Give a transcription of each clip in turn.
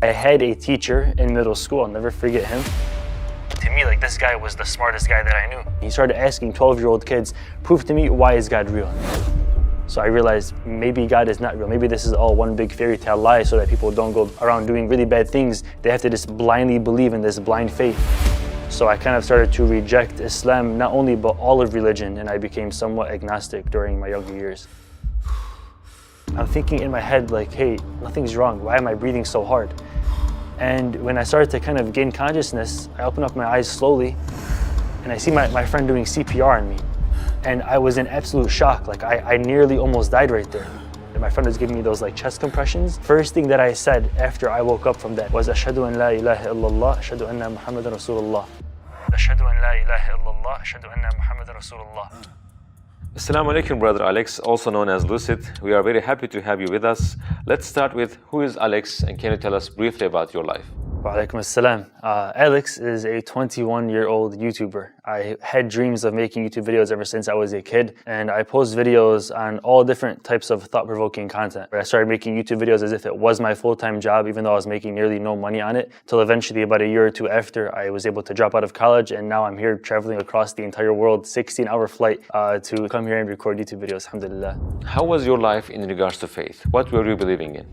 I had a teacher in middle school, I'll never forget him. To me, like, this guy was the smartest guy that I knew. He started asking 12-year-old kids, prove to me, why is God real? So I realized maybe God is not real. Maybe this is all one big fairy tale lie so that people don't go around doing really bad things. They have to just blindly believe in this blind faith. So I kind of started to reject Islam, not only but all of religion, and I became somewhat agnostic during my younger years. I'm thinking in my head like, hey, nothing's wrong. Why am I breathing so hard? And when I started to kind of gain consciousness, I opened up my eyes slowly and I see my friend doing CPR on me. And I was in absolute shock. Like I nearly almost died right there. And my friend was giving me those like chest compressions. First thing that I said after I woke up from that was Ashhadu an la ilaha illallah, Ashhadu anna Muhammadan Rasulullah. Ashhadu an la ilaha illallah, Ashhadu anna Muhammadan Rasulullah. Assalamu alaikum, Brother Alex, also known as Lucid. We are very happy to have you with us. Let's start with, who is Alex, and can you tell us briefly about your life? Wa alaikum assalam. Alex is a 21-year-old YouTuber. I had dreams of making YouTube videos ever since I was a kid, and I post videos on all different types of thought-provoking content. I started making YouTube videos as if it was my full-time job, even though I was making nearly no money on it, till eventually about a year or two after, I was able to drop out of college, and now I'm here traveling across the entire world, 16-hour flight, to come here and record YouTube videos, alhamdulillah. How was your life in regards to faith? What were you believing in?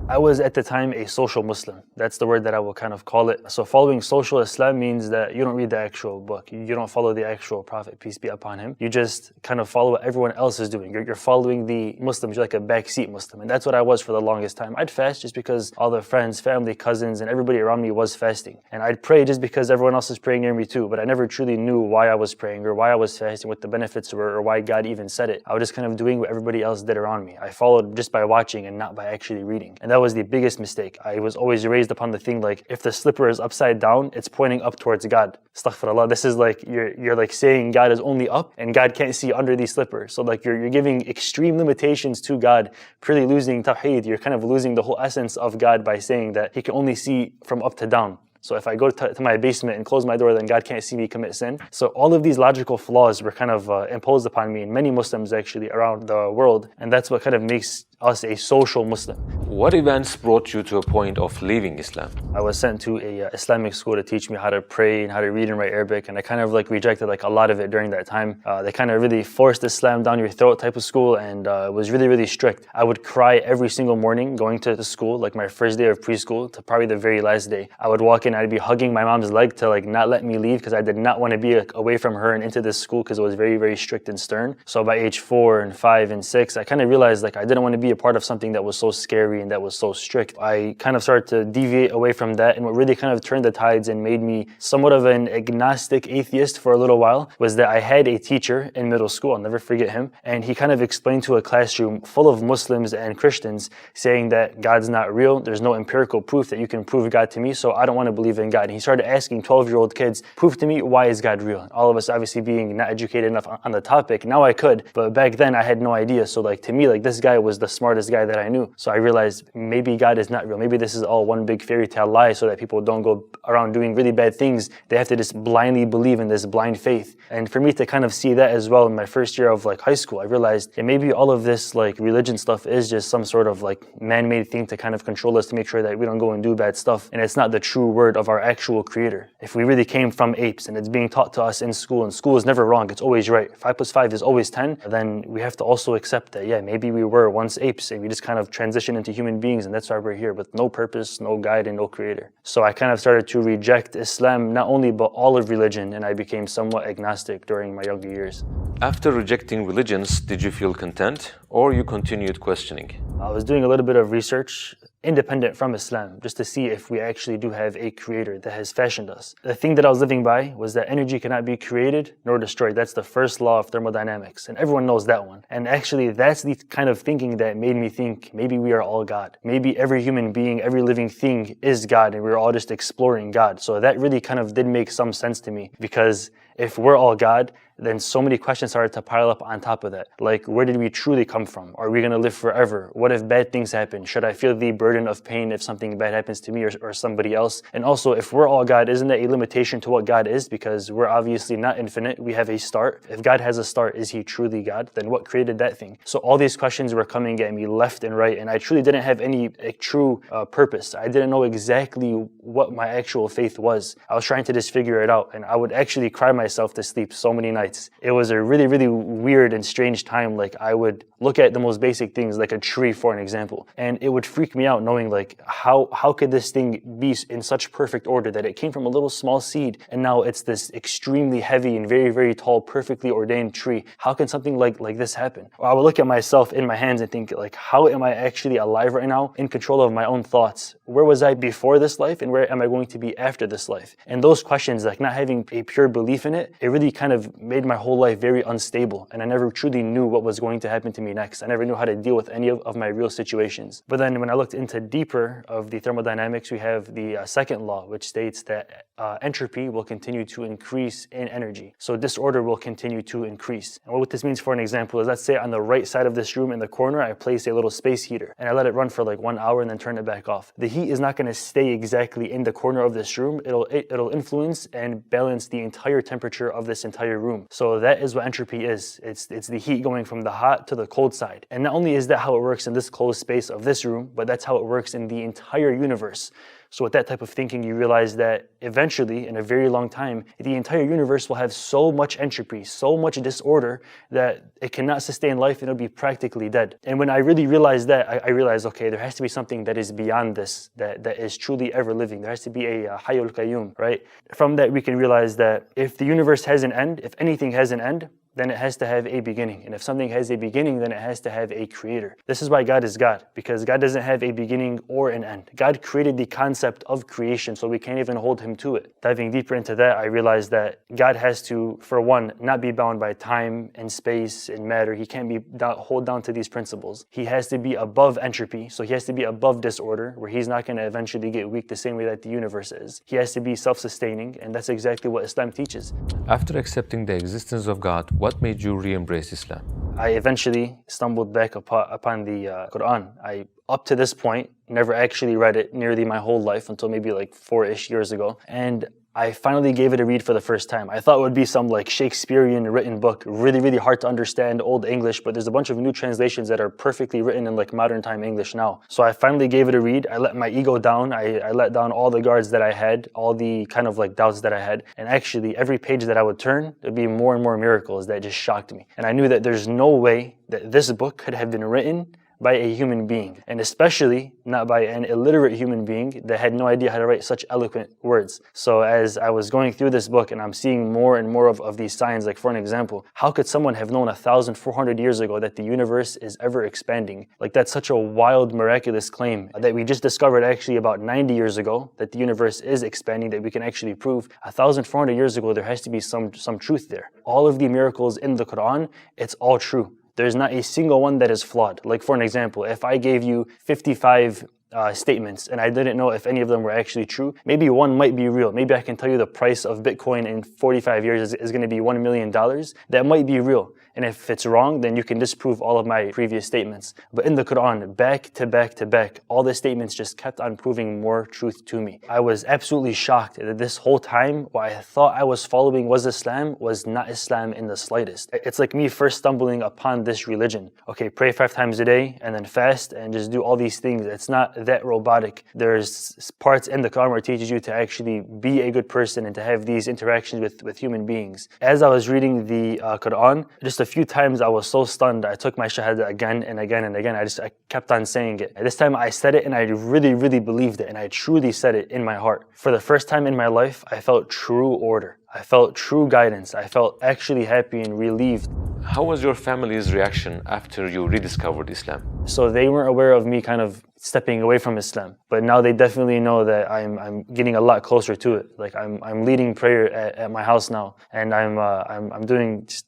I was at the time a social Muslim. That's the word that I will kind of call it. So following social Islam means that you don't read the actual book. You don't follow the actual Prophet, peace be upon him. You just kind of follow what everyone else is doing. You're following the Muslims. You're like a backseat Muslim. And that's what I was for the longest time. I'd fast just because all the friends, family, cousins, and everybody around me was fasting. And I'd pray just because everyone else is praying near me too. But I never truly knew why I was praying or why I was fasting, what the benefits were, or why God even said it. I was just kind of doing what everybody else did around me. I followed just by watching and not by actually reading. And that was the biggest mistake. I was always raised upon the thing like, if the slipper is upside down, it's pointing up towards God. Astaghfirullah. This is like, you're like saying God is only up and God can't see under these slippers. So like you're giving extreme limitations to God, purely losing tawheed. You're kind of losing the whole essence of God by saying that He can only see from up to down. So if I go to my basement and close my door, then God can't see me commit sin. So all of these logical flaws were kind of imposed upon me and many Muslims actually around the world. And that's what kind of makes us a social Muslim. What events brought you to a point of leaving Islam? I was sent to a Islamic school to teach me how to pray and how to read and write Arabic, and I kind of like rejected like a lot of it during that time. They kind of really forced Islam down your throat type of school, and it was really, really strict. I would cry every single morning going to the school, like my first day of preschool to probably the very last day. I would walk in, I'd be hugging my mom's leg to like not let me leave because I did not want to be like, away from her and into this school because it was very, very strict and stern. So by age 4 and 5 and 6, I kind of realized like I didn't want to be a part of something that was so scary and that was so strict. I kind of started to deviate away from that, and what really kind of turned the tides and made me somewhat of an agnostic atheist for a little while was that I had a teacher in middle school, I'll never forget him, and he kind of explained to a classroom full of Muslims and Christians saying that God's not real, there's no empirical proof that you can prove God to me, so I don't want to believe in God. And he started asking 12-year-old kids, prove to me, why is God real? All of us obviously being not educated enough on the topic, now I could, but back then I had no idea. So like to me, like this guy was the smartest guy that I knew. So I realized maybe God is not real. Maybe this is all one big fairy tale lie so that people don't go around doing really bad things. They have to just blindly believe in this blind faith. And for me to kind of see that as well in my first year of like high school, I realized that maybe all of this like religion stuff is just some sort of like man-made thing to kind of control us, to make sure that we don't go and do bad stuff. And it's not the true word of our actual creator. If we really came from apes and it's being taught to us in school, and school is never wrong, it's always right. 5 + 5 is always 10, then we have to also accept that, yeah, maybe we were once apes and we just kind of transitioned into human beings, and that's why we're here with no purpose, no guide, and no creator. So I kind of started to reject Islam, not only but all of religion, and I became somewhat agnostic during my younger years. After rejecting religions, did you feel content, or you continued questioning? I was doing a little bit of research independent from Islam, just to see if we actually do have a creator that has fashioned us. The thing that I was living by was that energy cannot be created nor destroyed. That's the first law of thermodynamics, and everyone knows that one. And actually, that's the kind of thinking that made me think maybe we are all God. Maybe every human being, every living thing is God, and we're all just exploring God. So that really kind of did make some sense to me, because If we're all God, then so many questions started to pile up on top of that. Like, where did we truly come from? Are we going to live forever? What if bad things happen? Should I feel the burden of pain if something bad happens to me or somebody else? And also, if we're all God, isn't that a limitation to what God is? Because we're obviously not infinite. We have a start. If God has a start, is he truly God? Then what created that thing? So all these questions were coming at me left and right, and I truly didn't have any true purpose. I didn't know exactly what my actual faith was. I was trying to just figure it out, and I would actually cry myself to sleep so many nights. It was a really, really weird and strange time. Like, I would look at the most basic things, like a tree, for an example, and it would freak me out knowing, like, how could this thing be in such perfect order that it came from a little small seed, and now it's this extremely heavy and very, very tall, perfectly ordained tree. How can something like this happen? Or I would look at myself in my hands and think, like, how am I actually alive right now, in control of my own thoughts? Where was I before this life, and where am I going to be after this life? And those questions, like not having a pure belief in it, it really kind of made my whole life very unstable, and I never truly knew what was going to happen to me next. I never knew how to deal with any of my real situations. But then when I looked into deeper of the thermodynamics, we have the second law, which states that entropy will continue to increase in energy. So disorder will continue to increase. And what this means, for an example, is let's say on the right side of this room in the corner, I place a little space heater and I let it run for like 1 hour and then turn it back off. The heat is not going to stay exactly in the corner of this room. It'll influence and balance the entire temperature of this entire room. So that is what entropy is. It's the heat going from the hot to the cold side. And not only is that how it works in this closed space of this room, but that's how it works in the entire universe. So with that type of thinking, you realize that eventually, in a very long time, the entire universe will have so much entropy, so much disorder, that it cannot sustain life and it'll be practically dead. And when I really realized that, I realized, okay, there has to be something that is beyond this, that is truly ever living. There has to be a Hayyul Qayyum, right? From that, we can realize that if the universe has an end, if anything has an end, then it has to have a beginning. And if something has a beginning, then it has to have a creator. This is why God is God, because God doesn't have a beginning or an end. God created the concept of creation, so we can't even hold him to it. Diving deeper into that, I realized that God has to, for one, not be bound by time and space and matter. He can't be hold down to these principles. He has to be above entropy, so he has to be above disorder, where he's not going to eventually get weak the same way that the universe is. He has to be self-sustaining, and that's exactly what Islam teaches. After accepting the existence of God, what made you re-embrace Islam? I eventually stumbled back upon the Quran. Up to this point, never actually read it nearly my whole life until maybe like 4-ish years ago. And I finally gave it a read for the first time. I thought it would be some like Shakespearean written book, really, really hard to understand, old English, but there's a bunch of new translations that are perfectly written in like modern time English now. So I finally gave it a read. I let my ego down. I let down all the guards that I had, all the kind of like doubts that I had. And actually every page that I would turn, there'd be more and more miracles that just shocked me. And I knew that there's no way that this book could have been written by a human being, and especially not by an illiterate human being that had no idea how to write such eloquent words. So as I was going through this book and I'm seeing more and more of these signs, like for an example, how could someone have known 1,400 years ago that the universe is ever expanding? Like, that's such a wild, miraculous claim that we just discovered actually about 90 years ago, that the universe is expanding, that we can actually prove. 1,400 years ago, there has to be some truth there. All of the miracles in the Quran, it's all true. There's not a single one that is flawed. Like for an example, if I gave you 55 statements and I didn't know if any of them were actually true, maybe one might be real. Maybe I can tell you the price of Bitcoin in 45 years is going to be $1 million. That might be real. And if it's wrong, then you can disprove all of my previous statements. But in the Quran, back to back to back, all the statements just kept on proving more truth to me. I was absolutely shocked that this whole time, what I thought I was following was Islam, was not Islam in the slightest. It's like me first stumbling upon this religion. Okay, pray 5 times a day and then fast and just do all these things. It's not that robotic. There's parts in the Quran where it teaches you to actually be a good person and to have these interactions with human beings. As I was reading the Quran, just a few times I was so stunned, I took my shahada again and again and again. I kept on saying it. This time I said it and I really, really believed it, and I truly said it in my heart. For the first time in my life, I felt true order. I felt true guidance. I felt actually happy and relieved. How was your family's reaction after you rediscovered Islam? So they weren't aware of me kind of stepping away from Islam, but now they definitely know that I'm getting a lot closer to it. Like I'm leading prayer at my house now, and I'm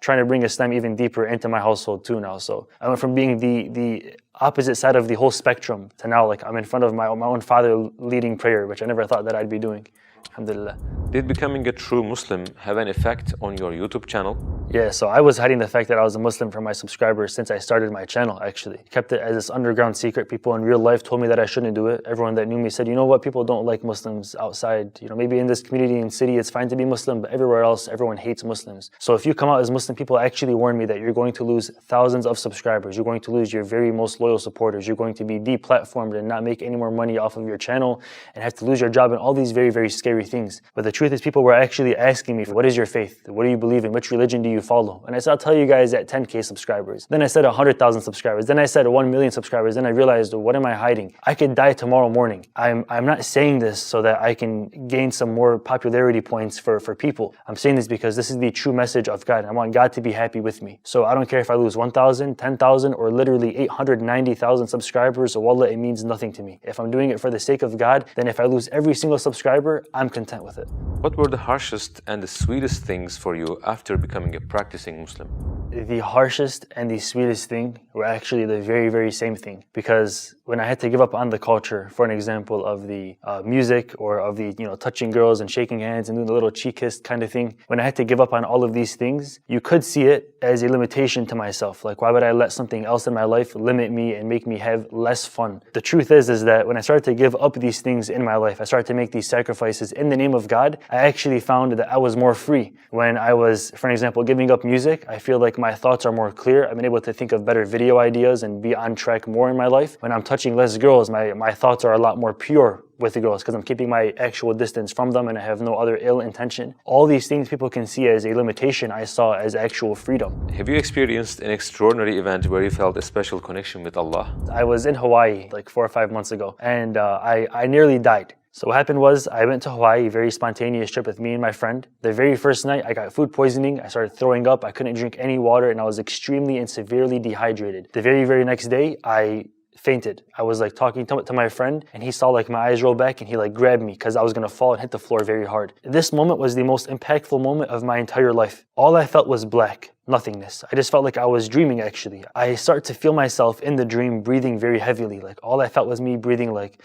trying to bring Islam even deeper into my household too now. So I went from being the opposite side of the whole spectrum to now like I'm in front of my own father leading prayer, which I never thought that I'd be doing. Alhamdulillah. Did becoming a true Muslim have an effect on your YouTube channel? Yeah, so I was hiding the fact that I was a Muslim from my subscribers since I started my channel, actually. Kept it as this underground secret. People in real life told me that I shouldn't do it. Everyone that knew me said, you know what, people don't like Muslims outside. You know, maybe in this community and city, it's fine to be Muslim, but everywhere else, everyone hates Muslims. So if you come out as Muslim, people actually warn me that you're going to lose thousands of subscribers. You're going to lose your very most loyal supporters. You're going to be deplatformed and not make any more money off of your channel and have to lose your job and all these very, very scary things. But the truth is, people were actually asking me, what is your faith? What do you believe in? Which religion do you follow? And I said, I'll tell you guys at 10K subscribers. Then I said 100,000 subscribers. Then I said 1 million subscribers. Then I realized, what am I hiding? I could die tomorrow morning. I'm not saying this so that I can gain some more popularity points for people. I'm saying this because this is the true message of God. I want God to be happy with me. So I don't care if I lose 1,000, 10,000, or literally 890,000 subscribers. So wallah, it means nothing to me. If I'm doing it for the sake of God, then if I lose every single subscriber, I'm content with it. What were the harshest and the sweetest things for you after becoming a practicing Muslim? The harshest and the sweetest thing were actually the very, very same thing. Because when I had to give up on the culture, for an example of the music or of the, touching girls and shaking hands and doing the little cheek kiss kind of thing, when I had to give up on all of these things, you could see it as a limitation to myself. Like, why would I let something else in my life limit me and make me have less fun? The truth is that when I started to give up these things in my life, I started to make these sacrifices in the name of God, I actually found that I was more free. When I was, for an example, giving up music, I feel like my thoughts are more clear. I've been able to think of better video ideas and be on track more in my life. When I'm touching less girls, my thoughts are a lot more pure with the girls because I'm keeping my actual distance from them and I have no other ill intention. All these things people can see as a limitation, I saw as actual freedom. Have you experienced an extraordinary event where you felt a special connection with Allah? I was in Hawaii like 4 or 5 months ago and I nearly died. So what happened was I went to Hawaii, a very spontaneous trip with me and my friend. The very first night I got food poisoning. I started throwing up. I couldn't drink any water and I was extremely and severely dehydrated. The very, very next day I fainted. I was like talking to my friend and he saw like my eyes roll back and he like grabbed me because I was going to fall and hit the floor very hard. This moment was the most impactful moment of my entire life. All I felt was black, nothingness. I just felt like I was dreaming actually. I start to feel myself in the dream breathing very heavily. Like all I felt was me breathing like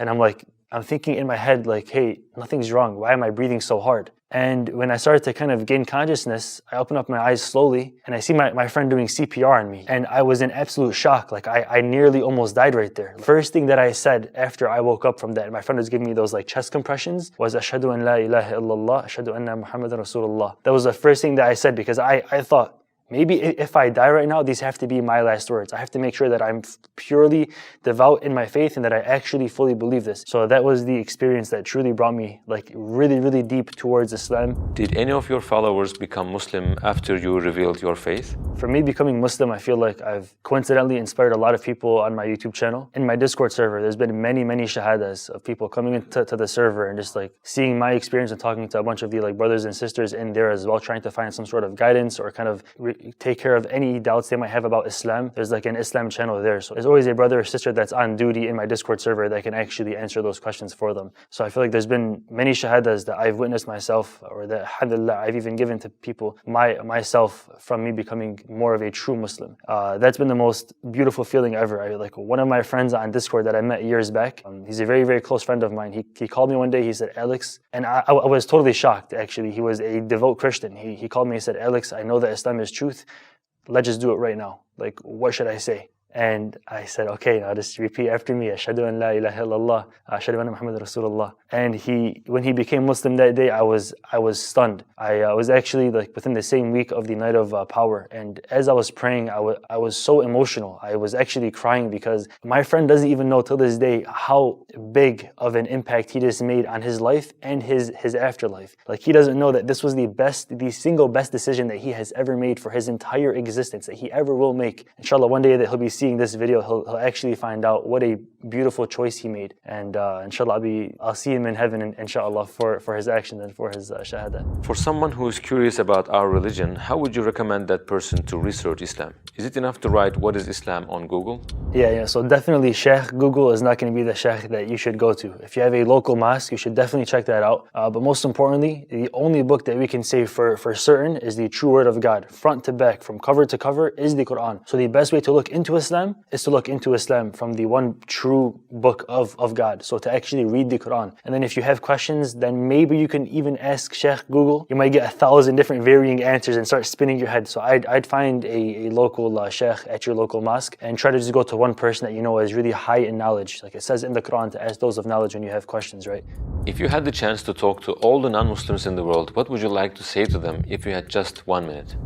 and I'm thinking in my head like, hey, nothing's wrong. Why am I breathing so hard? And when I started to kind of gain consciousness, I opened up my eyes slowly and I see my friend doing CPR on me. And I was in absolute shock. Like I nearly almost died right there. First thing that I said after I woke up from that, my friend was giving me those like chest compressions, was Ashhadu an la ilaha illallah, Ashhadu anna Muhammadan Rasulullah. That was the first thing that I said because I thought, maybe if I die right now, these have to be my last words. I have to make sure that I'm purely devout in my faith and that I actually fully believe this. So that was the experience that truly brought me like really, really deep towards Islam. Did any of your followers become Muslim after you revealed your faith? For me, becoming Muslim, I feel like I've coincidentally inspired a lot of people on my YouTube channel. In my Discord server, there's been many, many shahadas of people coming into the server and just like seeing my experience and talking to a bunch of the like brothers and sisters in there as well, trying to find some sort of guidance or kind of take care of any doubts they might have about Islam. There's like an Islam channel there. So there's always a brother or sister that's on duty in my Discord server that can actually answer those questions for them. So I feel like there's been many shahadas that I've witnessed myself or that alhamdulillah I've even given to people myself from me becoming more of a true Muslim. That's been the most beautiful feeling ever. Like one of my friends on Discord that I met years back, he's a very, very close friend of mine. He called me one day, he said, Alex, and I was totally shocked actually. He was a devout Christian. He called me and said, Alex, I know that Islam is truth. Let's just do it right now. Like, what should I say? And I said, okay, now just repeat after me. Ashhadu an la ilaha illallah, ashhadu anna Muhammadan Rasulullah. And when he became Muslim that day, I was stunned. I was actually like within the same week of the night of power. And as I was praying, I was so emotional. I was actually crying because my friend doesn't even know till this day how big of an impact he just made on his life and his afterlife. Like he doesn't know that this was the single best decision that he has ever made for his entire existence, that he ever will make. Inshallah, one day that he'll be seeing seeing this video, he'll actually find out what a beautiful choice he made. And inshallah, I'll see him in heaven, inshallah, for his action and for his shahada. For someone who is curious about our religion, how would you recommend that person to research Islam? Is it enough to write "What is Islam" on Google? Yeah. So definitely, Sheikh Google is not going to be the Sheikh that you should go to. If you have a local mosque, you should definitely check that out. But most importantly, the only book that we can say for certain is the true word of God, front to back, from cover to cover, is the Quran. So the best way to look into Islam is to look into Islam from the one true book of God. So to actually read the Quran. And then if you have questions, then maybe you can even ask Sheikh Google. You might get 1,000 different varying answers and start spinning your head. So I'd find a local Sheikh at your local mosque and try to just go to one person that you know is really high in knowledge. Like it says in the Quran to ask those of knowledge when you have questions, right? If you had the chance to talk to all the non-Muslims in the world, what would you like to say to them if you had just 1 minute?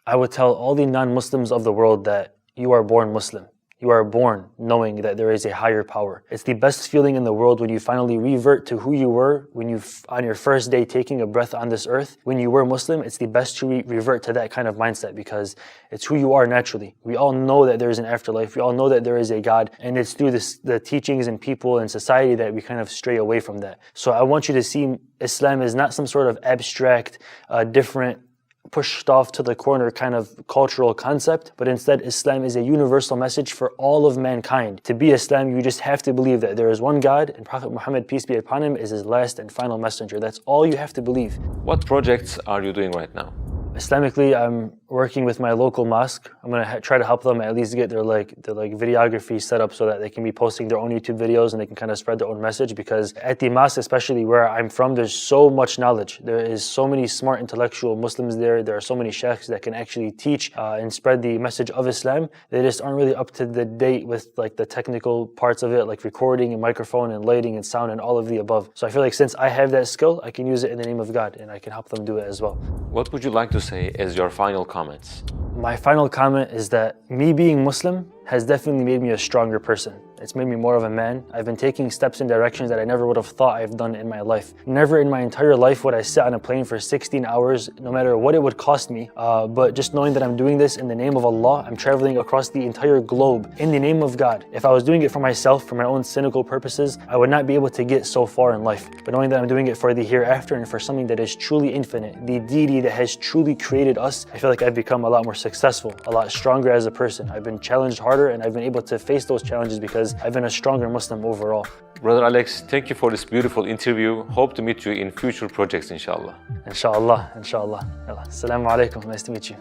I would tell all the non-Muslims of the world that you are born Muslim. You are born knowing that there is a higher power. It's the best feeling in the world when you finally revert to who you were when you, on your first day taking a breath on this earth. When you were Muslim, it's the best to revert to that kind of mindset because it's who you are naturally. We all know that there is an afterlife. We all know that there is a God, and it's through the teachings and people and society that we kind of stray away from that. So I want you to see Islam as not some sort of abstract, different, pushed off to the corner kind of cultural concept, but instead Islam is a universal message for all of mankind. To be Islam, you just have to believe that there is one God and Prophet Muhammad, peace be upon him, is his last and final messenger. That's all you have to believe. What projects are you doing right now? Islamically, I'm working with my local mosque. I'm gonna try to help them at least get their videography set up so that they can be posting their own YouTube videos and they can kind of spread their own message, because at the mosque, especially where I'm from, there's so much knowledge. There is so many smart intellectual Muslims there. There are so many sheikhs that can actually teach and spread the message of Islam. They just aren't really up to the date with like the technical parts of it, like recording and microphone and lighting and sound and all of the above. So I feel like since I have that skill, I can use it in the name of God and I can help them do it as well. What would you like to say as your final comments? My final comment is that me being Muslim has definitely made me a stronger person. It's made me more of a man. I've been taking steps in directions that I never would have thought I've done in my life. Never in my entire life would I sit on a plane for 16 hours, no matter what it would cost me. But just knowing that I'm doing this in the name of Allah, I'm traveling across the entire globe in the name of God. If I was doing it for myself, for my own cynical purposes, I would not be able to get so far in life. But knowing that I'm doing it for the hereafter and for something that is truly infinite, the deity that has truly created us, I feel like I've become a lot more successful, a lot stronger as a person. I've been challenged harder and I've been able to face those challenges because I've been a stronger Muslim overall. Brother Alex, thank you for this beautiful interview. Hope to meet you in future projects, inshallah. Inshallah. Assalamu alaikum. Nice to meet you.